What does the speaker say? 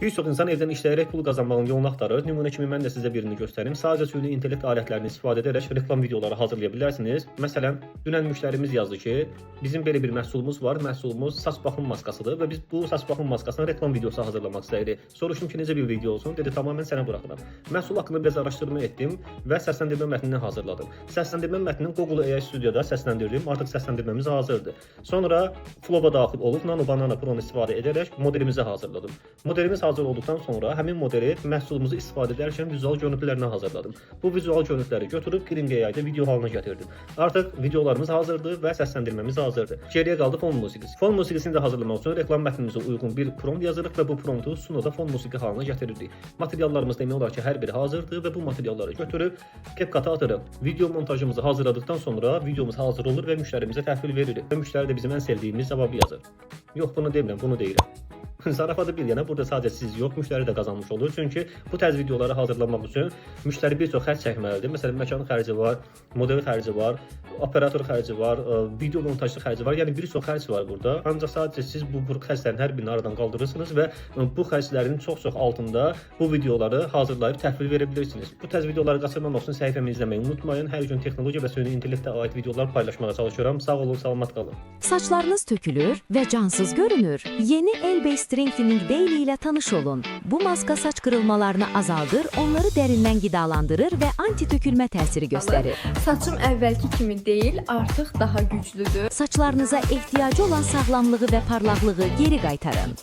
Bir çox insan evdən işləyərək pul qazanmağın yolunu axtarır. Nümunə kimi mən də sizə birini göstərim. Sadəcə süni intellekt alətlərini istifadə edərək reklam videoları hazırlaya bilərsiniz. Məsələn, dünən müştərimiz yazdı ki, bizim belə bir məhsulumuz var. Məhsulumuz saç baxım maskasıdır və biz bu saç baxım maskasının reklam videosu hazırlamaq istəyirik. Soruşdum ki, necə bir video olsun? Dedi, tamamilə sənə buraxıram. Məhsul haqqında biraz araşdırma etdim və səsləndirmə mətnini hazırladım. Səsləndirmə mətnini Google AI Studio'da səsləndirdim. Artıq səsləndirməmiz hazırdır. Sonra Flow'a daxil olub Nano Banana Pro'nu istifadə edərək modelimizi hazırladım. Modelimiz hazır olduqdan sonra həmin modeli məhsulumuzu istifadə edərkən vizual görüntülərinə hazırladım. Bu vizual görüntüləri götürüb Krim AI-da video halına gətirdim. Artıq videolarımız hazırdır və səsləndirməmiz hazırdır. Geriyə qaldı fon musiqisi. Fon musiqisini də hazırlamaq üçün reklam mətnimizə uyğun bir prompt yazırıq və bu promptu Sunoda fon musiqi halına gətiririk. Materiallarımız demək olar ki, hər biri hazırdır və bu materialları götürüb CapCut-a atırıq. Video montajımızı hazırladıqdan sonra videomuz hazır olur və müştərimizə təhvil veririk. Və müştəri də bizim ən sevdiyimiz cavabı yazır. Yox, bunu demirəm, bunu deyirəm. Zarafatı bir yana, burada sadəcə siz yox, müştəri də qazanmış olur. Çünki bu tərz videoları hazırlamaq üçün müştəri bir çox xərc çəkməlidir. Məsələn, məkan xərci var, model xərci var, operator xərci var, video montajçı xərci var. Yəni bir çox xərc var burada. Ancaq sadəcə siz bu xərclərin hər birini aradan qaldırırsınız və bu xərclərin çox-çox altında bu videoları hazırlayıb təhvil verə bilirsiniz. Bu tərz videoları qaçırmamaq üçün səhifəmi izləməyi unutmayın. Hər gün texnologiya və süni intellektə aid videolar paylaşmağa çalışıram. Sağ olun, salamat qalın. Saçlarınız tökülür və cansız görünür. Yeni Elbase Strengthening Daily ilə tanış olun. Bu maska saç qırılmalarını azaldır, onları dərindən qidalandırır və anti-tökülmə təsiri göstərir. Saçım əvvəlki kimi deyil, artıq daha güclüdür. Saçlarınıza ehtiyacı olan sağlamlığı və parlaqlığı geri qaytarın.